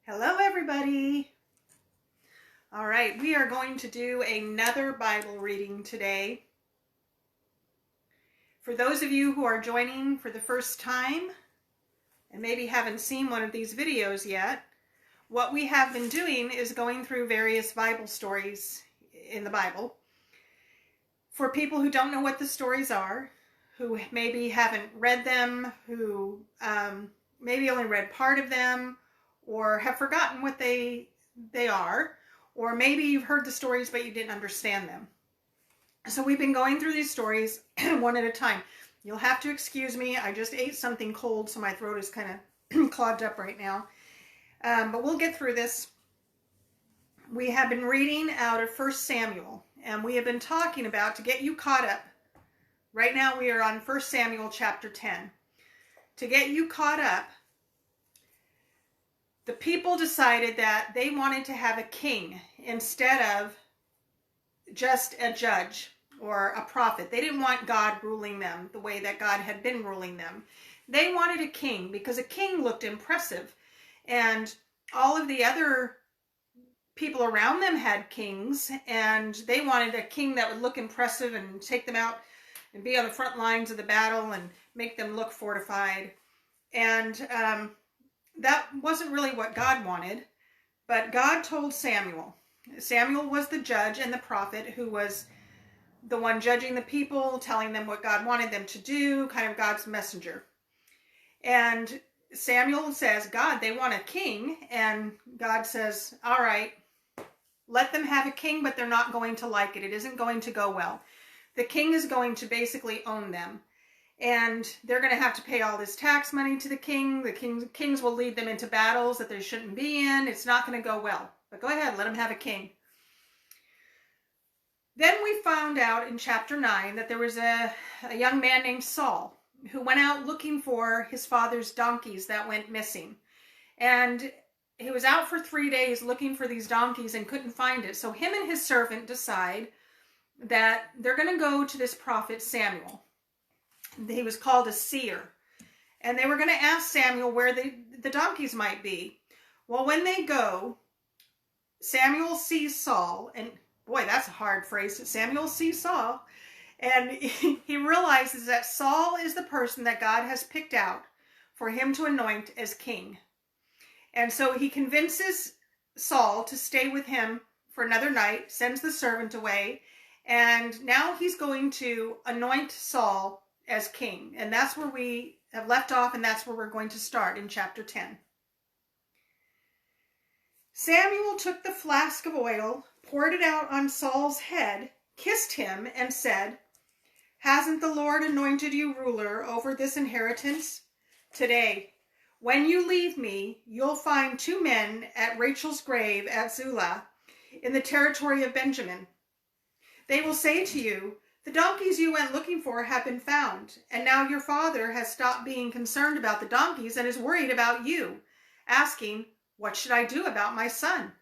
Hello, everybody. All right, we are going to do another Bible reading today. For those of you who are joining for the first time and maybe haven't seen one of these videos yet, what we have been doing is going through various Bible stories in the Bible. For people who don't know what the stories are, who maybe haven't read them, who maybe only read part of them, or have forgotten what they are, or maybe you've heard the stories but you didn't understand them. So we've been going through these stories one at a time. You'll have to excuse me. I just ate something cold, so my throat is kind of clogged up right now. But we'll get through this. We have been reading out of 1 Samuel, and we have been talking about, to get you caught up, right now we are on 1 Samuel chapter 10. To get you caught up, the people decided that they wanted to have a king instead of just a judge or a prophet. They didn't want God ruling them the way that God had been ruling them. They wanted a king because a king looked impressive. And all of the other people around them had kings, and they wanted a king that would look impressive and take them out and be on the front lines of the battle and make them look fortified. And that wasn't really what God wanted, but God told Samuel. Samuel was the judge and the prophet who was the one judging the people, telling them what God wanted them to do, kind of God's messenger. And Samuel says, God, they want a king. And God says, all right, let them have a king, but they're not going to like it. It isn't going to go well. The king is going to basically own them. And they're going to have to pay all this tax money to the king. The kings will lead them into battles that they shouldn't be in. It's not going to go well. But go ahead, let them have a king. Then we found out in chapter 9 that there was a young man named Saul who went out looking for his father's donkeys that went missing. And he was out for 3 days looking for these donkeys and couldn't find it. So him and his servant decide that they're going to go to this prophet Samuel. He was called a seer. And they were going to ask Samuel where the donkeys might be. Well, when they go, Samuel sees Saul. And boy, that's a hard phrase. Samuel sees Saul. And he realizes that Saul is the person that God has picked out for him to anoint as king. And so he convinces Saul to stay with him for another night, sends the servant away. And now he's going to anoint Saul as king. And that's where we have left off, and that's where we're going to start in chapter 10. Samuel took the flask of oil, poured it out on Saul's head, kissed him, and said, "Hasn't the Lord anointed you ruler over this inheritance? Today, when you leave me, you'll find 2 men at Rachel's grave at Zula, in the territory of Benjamin. They will say to you, 'The donkeys you went looking for have been found, and now your father has stopped being concerned about the donkeys and is worried about you, asking, what should I do about my son?'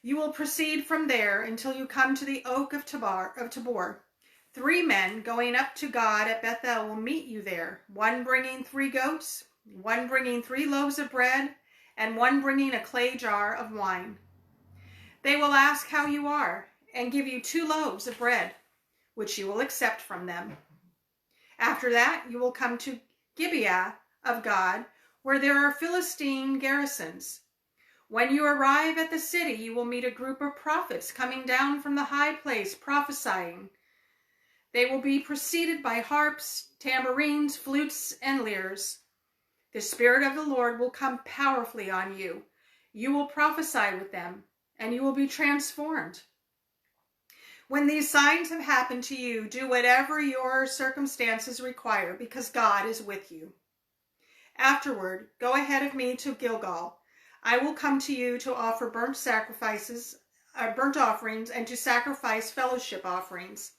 You will proceed from there until you come to the oak of Tabor. 3 men going up to God at Bethel will meet you there, one bringing 3 goats, one bringing 3 loaves of bread, and one bringing a clay jar of wine. They will ask how you are, and give you 2 loaves of bread, which you will accept from them. After that, you will come to Gibeah of God, where there are Philistine garrisons. When you arrive at the city, you will meet a group of prophets coming down from the high place prophesying. They will be preceded by harps, tambourines, flutes, and lyres. The Spirit of the Lord will come powerfully on you. You will prophesy with them, and you will be transformed. When these signs have happened to you, do whatever your circumstances require, because God is with you. Afterward, go ahead of me to Gilgal. I will come to you to offer burnt offerings, and to sacrifice fellowship offerings.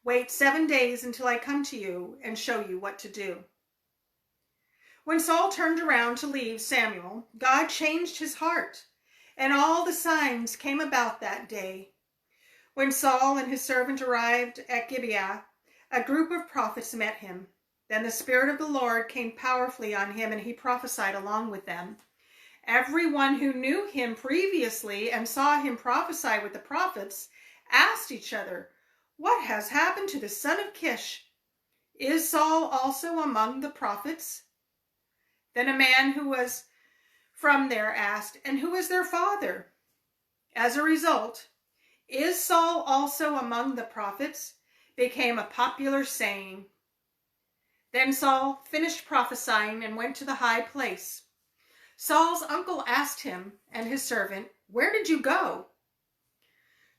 Wait 7 days until I come to you and show you what to do." When Saul turned around to leave Samuel, God changed his heart, and all the signs came about that day. When Saul and his servant arrived at Gibeah, a group of prophets met him. Then the Spirit of the Lord came powerfully on him, and he prophesied along with them. Everyone who knew him previously and saw him prophesy with the prophets asked each other, "What has happened to the son of Kish? Is Saul also among the prophets?" Then a man who was from there asked, "And who is their father?" As a result, "Is Saul also among the prophets?" became a popular saying. Then Saul finished prophesying and went to the high place. Saul's uncle asked him and his servant, "Where did you go?"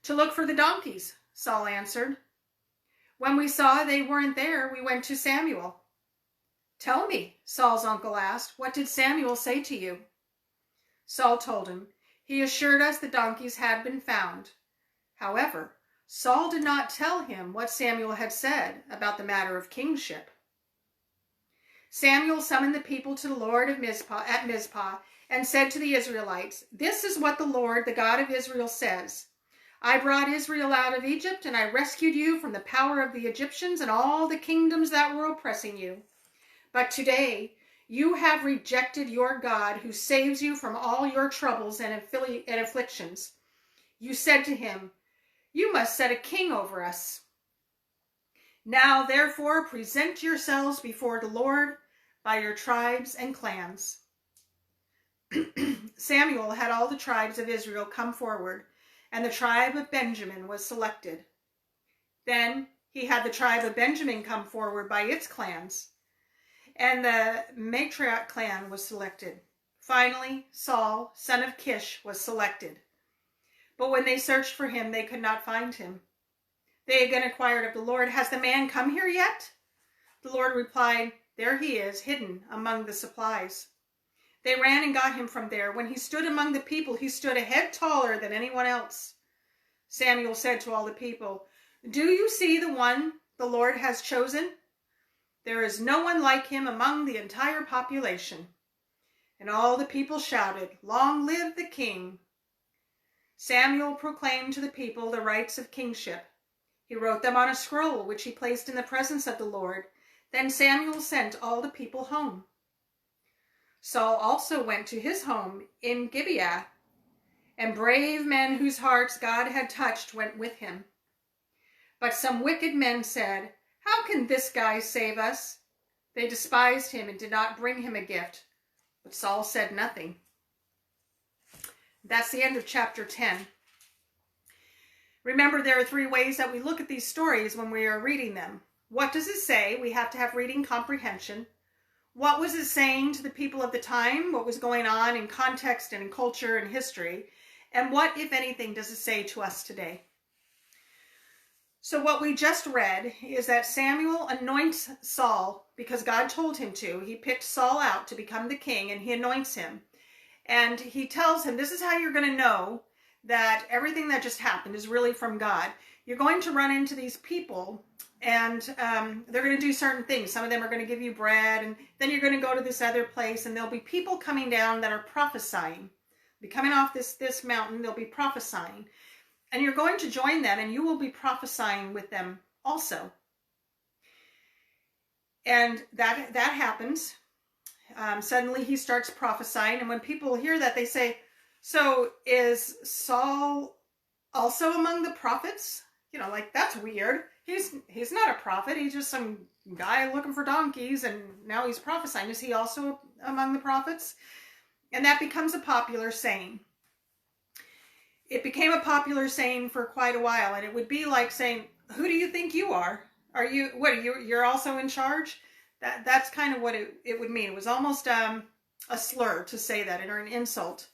"To look for the donkeys," Saul answered. "When we saw they weren't there, we went to Samuel." "Tell me," Saul's uncle asked, "what did Samuel say to you?" Saul told him. He assured us the donkeys had been found. However, Saul did not tell him what Samuel had said about the matter of kingship. Samuel summoned the people to the Lord at Mizpah and said to the Israelites, "This is what the Lord, the God of Israel, says. I brought Israel out of Egypt, and I rescued you from the power of the Egyptians and all the kingdoms that were oppressing you. But today you have rejected your God, who saves you from all your troubles and afflictions. You said to him, 'You must set a king over us.' Now, therefore, present yourselves before the Lord by your tribes and clans." Samuel had all the tribes of Israel come forward, and the tribe of Benjamin was selected. Then he had the tribe of Benjamin come forward by its clans, and the matriarch clan was selected. Finally, Saul, son of Kish, was selected. But when they searched for him, they could not find him. They again inquired of the Lord, "Has the man come here yet?" The Lord replied, "There he is, hidden among the supplies." They ran and got him from there. When he stood among the people, he stood a head taller than anyone else. Samuel said to all the people, "Do you see the one the Lord has chosen? There is no one like him among the entire population." And all the people shouted, "Long live the king!" Samuel proclaimed to the people the rights of kingship. He wrote them on a scroll, which he placed in the presence of the Lord. Then Samuel sent all the people home. Saul also went to his home in Gibeah, and brave men whose hearts God had touched went with him. But some wicked men said, "How can this guy save us?" They despised him and did not bring him a gift. But Saul said nothing. That's the end of chapter 10. Remember, there are three ways that we look at these stories when we are reading them. What does it say? We have to have reading comprehension. What was it saying to the people of the time? What was going on in context and in culture and history? And what, if anything, does it say to us today? So what we just read is that Samuel anoints Saul because God told him to. He picked Saul out to become the king, and he anoints him. And he tells him, this is how you're going to know that everything that just happened is really from God. You're going to run into these people, and they're going to do certain things. Some of them are going to give you bread, and then you're going to go to this other place, and there'll be people coming down that are prophesying. Be coming off this mountain, they'll be prophesying. And you're going to join them, and you will be prophesying with them also. And that happens. Suddenly he starts prophesying, and when people hear that, they say, "So is Saul also among the prophets?" You know, like, that's weird. He's not a prophet. He's just some guy looking for donkeys, and now he's prophesying. Is he also among the prophets? And that becomes a popular saying. It became a popular saying for quite a while, and it would be like saying, "Who do you think you are? You're also in charge?" That's kind of what it would mean. It was almost a slur to say that, or an insult.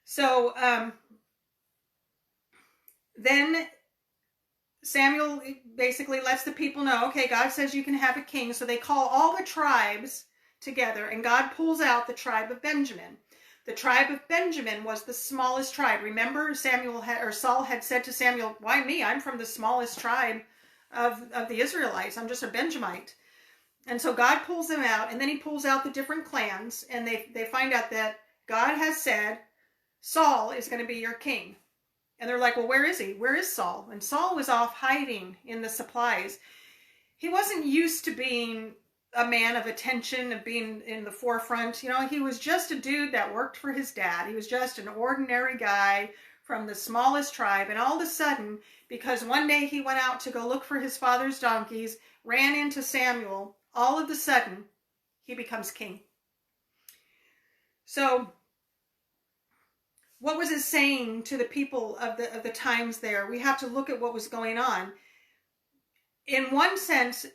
So then Samuel basically lets the people know, okay, God says you can have a king. So they call all the tribes together, and God pulls out the tribe of Benjamin. The tribe of Benjamin was the smallest tribe. Remember, Saul had said to Samuel, "Why me? I'm from the smallest tribe of the Israelites. I'm just a Benjamite." And so God pulls them out, and then he pulls out the different clans, and they find out that God has said, Saul is going to be your king. And they're like, "Well, where is he? Where is Saul?" And Saul was off hiding in the supplies. He wasn't used to being a man of attention, of being in the forefront. You know, he was just a dude that worked for his dad. He was just an ordinary guy from the smallest tribe. And all of a sudden, because one day he went out to go look for his father's donkeys, ran into Samuel, all of a sudden, he becomes king. So, what was it saying to the people of the times there? We have to look at what was going on. In one sense,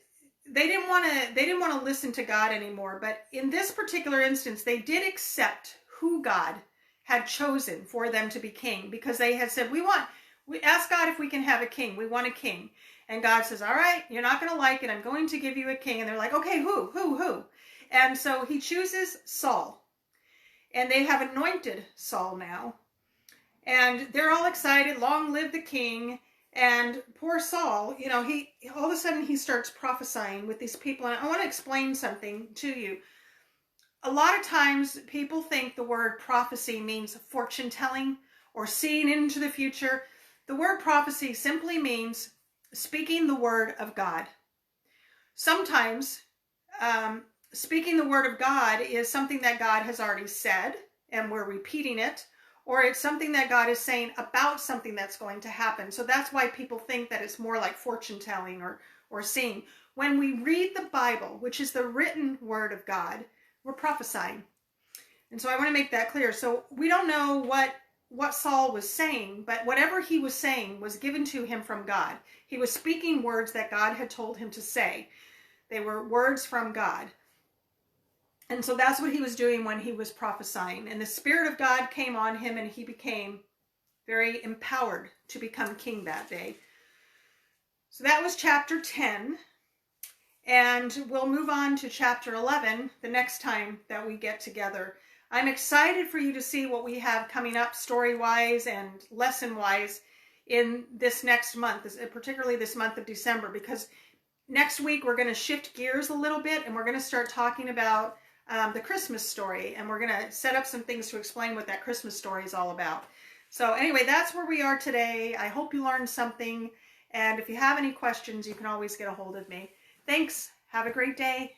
they didn't want to listen to God anymore, but in this particular instance, they did accept who God had chosen for them to be king, because they had said, we ask God if we can have a king. We want a king. And God says, all right, you're not going to like it. I'm going to give you a king. And they're like, okay, who? And so he chooses Saul. And they have anointed Saul now. And they're all excited. Long live the king. And poor Saul, you know, he all of a sudden he starts prophesying with these people. And I want to explain something to you. A lot of times people think the word prophecy means fortune telling or seeing into the future. The word prophecy simply means speaking the word of God. Sometimes speaking the word of God is something that God has already said and we're repeating it. Or it's something that God is saying about something that's going to happen. So that's why people think that it's more like fortune telling or seeing. When we read the Bible, which is the written word of God, we're prophesying. And so I want to make that clear. So we don't know what Saul was saying, but whatever he was saying was given to him from God. He was speaking words that God had told him to say. They were words from God. And so that's what he was doing when he was prophesying. And the Spirit of God came on him and he became very empowered to become king that day. So that was chapter 10. And we'll move on to chapter 11 the next time that we get together. I'm excited for you to see what we have coming up story-wise and lesson-wise in this next month, particularly this month of December, because next week we're going to shift gears a little bit and we're going to start talking about the Christmas story, and we're going to set up some things to explain what that Christmas story is all about. So anyway, that's where we are today. I hope you learned something, and if you have any questions, you can always get a hold of me. Thanks. Have a great day.